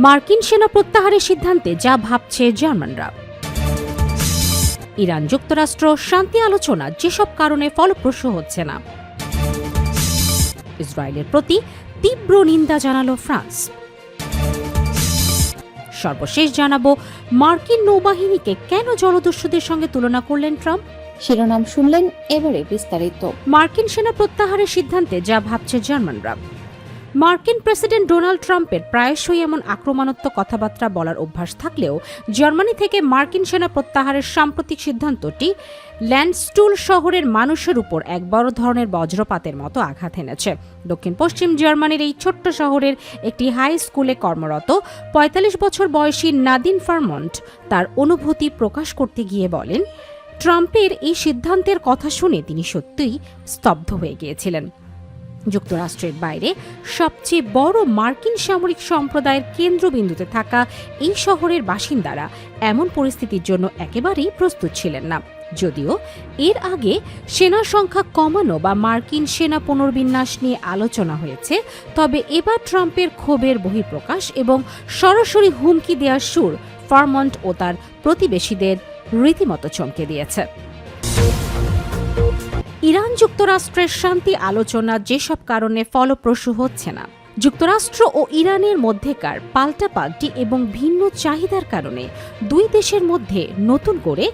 মার্কিন সেনা প্রত্যাহারের সিদ্ধান্তে যা ভাবছে জার্মানরা। ইরান যুক্তরাষ্ট্র শান্তি আলোচনা যেসব কারণে ফলপ্রসূ হচ্ছে না। ইসরায়েলের প্রতি তীব্র নিন্দা জানালো ফ্রান্স। সর্বশেষ জানাবো মার্কিন নৌবাহিনীকে কেন জলদস্যুদের সঙ্গে তুলনা করলেন ট্রাম্প। শিরোনাম শুনলেন, এবারে বিস্তারিত। মার্কিন সেনা প্রত্যাহারের সিদ্ধান্তে যা ভাবছে জার্মানরা। মার্কিন প্রেসিডেন্ট ডোনাল্ড ট্রাম্পের প্রায়শই এমন আক্রমণাত্মক কথাবার্তা বলার অভ্যাস থাকলেও জার্মানি থেকে মার্কিন সেনা প্রত্যাহারের সাম্প্রতিক সিদ্ধান্তটি ল্যান্ডস্টুল শহরের মানুষের উপর এক বড় ধরনের বজ্রপাতের মতো আঘাত এনেছে। দক্ষিণ পশ্চিম জার্মানির এই ছোট্ট শহরের একটি হাই স্কুলে কর্মরত ৪৫ বছর বয়সী নাদিন ফারমন্ট তার অনুভূতি প্রকাশ করতে গিয়ে বলেন, ট্রাম্পের এই সিদ্ধান্তের কথা শুনে তিনি সত্যিই স্তব্ধ হয়ে গিয়েছিলেন। যুক্তরাষ্ট্রের বাইরে সবচেয়ে বড় মার্কিন সামরিক সম্প্রদায়ের কেন্দ্রবিন্দুতে থাকা এই শহরের বাসিন্দারা এমন পরিস্থিতির জন্য একেবারেই প্রস্তুত ছিলেন না। যদিও এর আগে সেনা সংখ্যা কমানো বা মার্কিন সেনা পুনর্বিন্যাস নিয়ে আলোচনা হয়েছে, তবে এবার ট্রাম্পের ক্ষোভের বহিঃপ্রকাশ এবং সরাসরি হুমকি দেওয়ার সুর ফারমন্ট ও তার প্রতিবেশীদের রীতিমতো চমকে দিয়েছে। ইরান যুক্তরাষ্ট্রের শান্তি আলোচনা যেসব কারণে ফলপ্রসূ হচ্ছে না। যুক্তরাষ্ট্র ও ইরানের মধ্যেকার পাল্টাপাল্টি এবং ভিন্ন চাহিদার কারণে দুই দেশের মধ্যে নতুন করে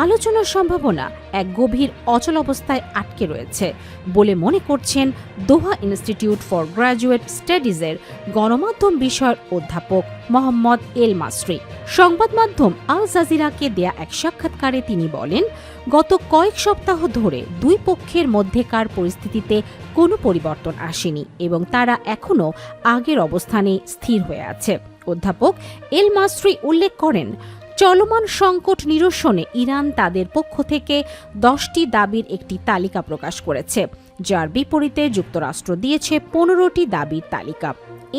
আলোচনার সম্ভাবনা এক গভীর অচলাবস্থায় আটকে রয়েছে বলে মনে করছেন দোহা ইনস্টিটিউট ফর গ্র্যাজুয়েট স্টাডিজের গণমাধ্যম বিষয়ের অধ্যাপক মোহাম্মদ এল মাসরি। সংবাদ মাধ্যম আল জাজিরাকে দেয়া এক সাক্ষাৎকারে তিনি বলেন, গত কয়েক সপ্তাহ ধরে দুই পক্ষের মধ্যেকার পরিস্থিতিতে কোনো পরিবর্তন আসেনি এবং তারা এখনও আগের অবস্থানে স্থির হয়ে আছে। অধ্যাপক এল মাসরি উল্লেখ করেন, চলমান সংকট নিরসনে ইরান তাদের পক্ষ থেকে 10টি দাবির একটি তালিকা প্রকাশ করেছে, যার বিপরীতে যুক্তরাষ্ট্র দিয়েছে 15টি দাবির তালিকা।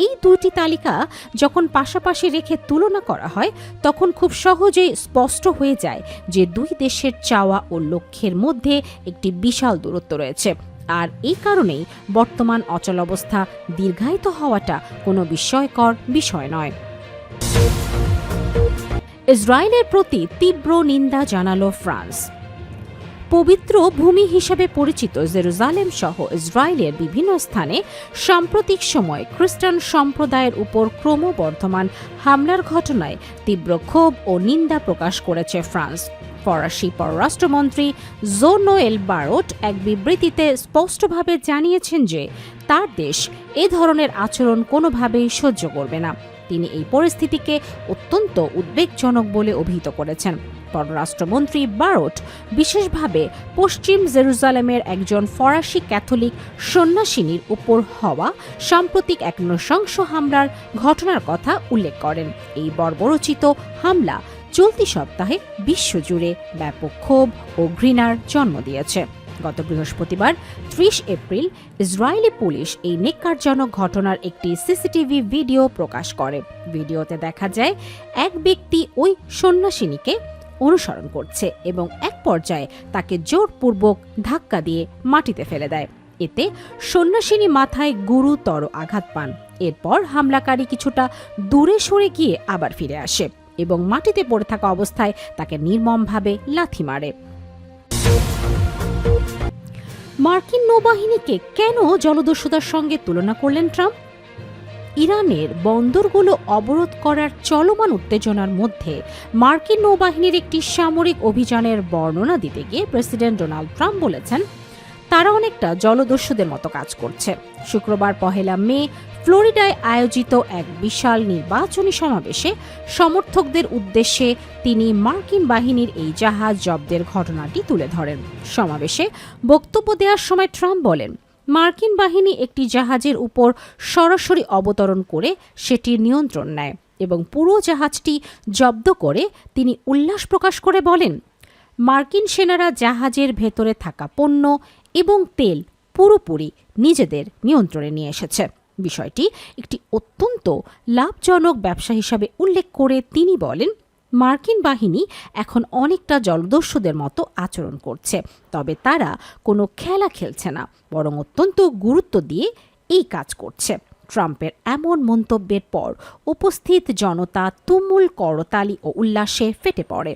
এই দুটি তালিকা যখন পাশাপাশি রেখে তুলনা করা হয় তখন খুব সহজেই স্পষ্ট হয়ে যায় যে দুই দেশের চাওয়া ও লক্ষ্যের মধ্যে একটি বিশাল দূরত্ব রয়েছে। আর এই কারণেই বর্তমান অচলাবস্থা দীর্ঘায়িত হওয়াটা কোনো বিস্ময়কর বিষয় নয়। ইসরায়েলের প্রতি তীব্র নিন্দা জানালো ফ্রান্স। পবিত্র ভূমি হিসেবে পরিচিত জেরুজালেম সহ ইসরায়েলের বিভিন্ন স্থানে সাম্প্রতিক সময় খ্রিস্টান সম্প্রদায়ের উপর ক্রমবর্ধমান হামলার ঘটনায় তীব্র ক্ষোভ ও নিন্দা প্রকাশ করেছে ফ্রান্স। ফরাসি পররাষ্ট্রমন্ত্রী জো-নোয়েল বারোট এক বিবৃতিতে স্পষ্টভাবে জানিয়েছেন যে তার দেশ এ ধরনের আচরণ কোনোভাবেই সহ্য করবে না। তিনি এই পরিস্থিতিকে অত্যন্ত উদ্বেগজনক বলে অভিহিত করেছেন। পররাষ্ট্রমন্ত্রী বারোট বিশেষভাবে পশ্চিম জেরুজালেমের একজন ফরাসি ক্যাথলিক সন্ন্যাসিনীর উপর হওয়া সাম্প্রতিক এক নৃশংস হামলার ঘটনার কথা উল্লেখ করেন। এই বর্বরোচিত হামলা চলতি সপ্তাহে বিশ্বজুড়ে ব্যাপক ক্ষোভ ও ঘৃণার জন্ম দিয়েছে। গত বৃহস্পতিবার 30 এপ্রিল ইসরায়েলি পুলিশ এই নেককারজনক ঘটনার একটি সিসিটিভি ভিডিও প্রকাশ করে। ভিডিওতে দেখা যায় এক ব্যক্তি ওই সন্ন্যাসিনীকে অনুসরণ করছে এবং এক পর্যায়ে তাকে জোরপূর্বক ধাক্কা দিয়ে মাটিতে ফেলে দেয়। এতে সন্ন্যাসিনী মাথায় গুরুতর আঘাত পান। এরপর হামলাকারী কিছুটা দূরে সরে গিয়ে আবার ফিরে আসে এবং মাটিতে পড়ে থাকা অবস্থায় তাকে নির্মমভাবে লাথি মারে। মার্কিন নৌবাহিনীকে কেন জলদস্যুতার সঙ্গে তুলনা করলেন ট্রাম্প? ইরানের বন্দরগুলো অবরোধ করার চলমান উত্তেজনার মধ্যে মার্কিন নৌবাহিনীর একটি সামরিক অভিযানের বর্ণনা দিতে গিয়ে প্রেসিডেন্ট ডোনাল্ড ট্রাম্প বলেছেন, তারা অনেকটা জলদস্যুদের মতো কাজ করছে। শুক্রবার 1 মে ফ্লোরিডায় আয়োজিত এক বিশাল নির্বাচনী সমাবেশে সমর্থকদের উদ্দেশ্যে তিনি মার্কিন বাহিনীর এই জাহাজ জব্দের ঘটনাটি তুলে ধরেন। সমাবেশে বক্তব্য দেওয়ার সময় ট্রাম্প বলেন, মার্কিন বাহিনী একটি জাহাজের উপর সরাসরি অবতরণ করে সেটির নিয়ন্ত্রণ নেয় এবং পুরো জাহাজটি জব্দ করে তিনি উল্লাস প্রকাশ করে বলেন, মার্কিন সেনারা জাহাজের ভেতরে থাকা পণ্য এবং তেল পুরোপুরি নিজেদের নিয়ন্ত্রণে নিয়ে এসেছে। বিষয়টি একটি অত্যন্ত লাভজনক ব্যবসা হিসাবে উল্লেখ করে তিনি বলেন, মার্কিন বাহিনী এখন অনেকটা জলদস্যুদের মতো আচরণ করছে, তবে তারা কোনো খেলা খেলছে না, বরং অত্যন্ত গুরুত্ব দিয়ে এই কাজ করছে। ট্রাম্পের এমন মন্তব্যের পর উপস্থিত জনতা তুমুল করতালি ও উল্লাসে ফেটে পড়ে।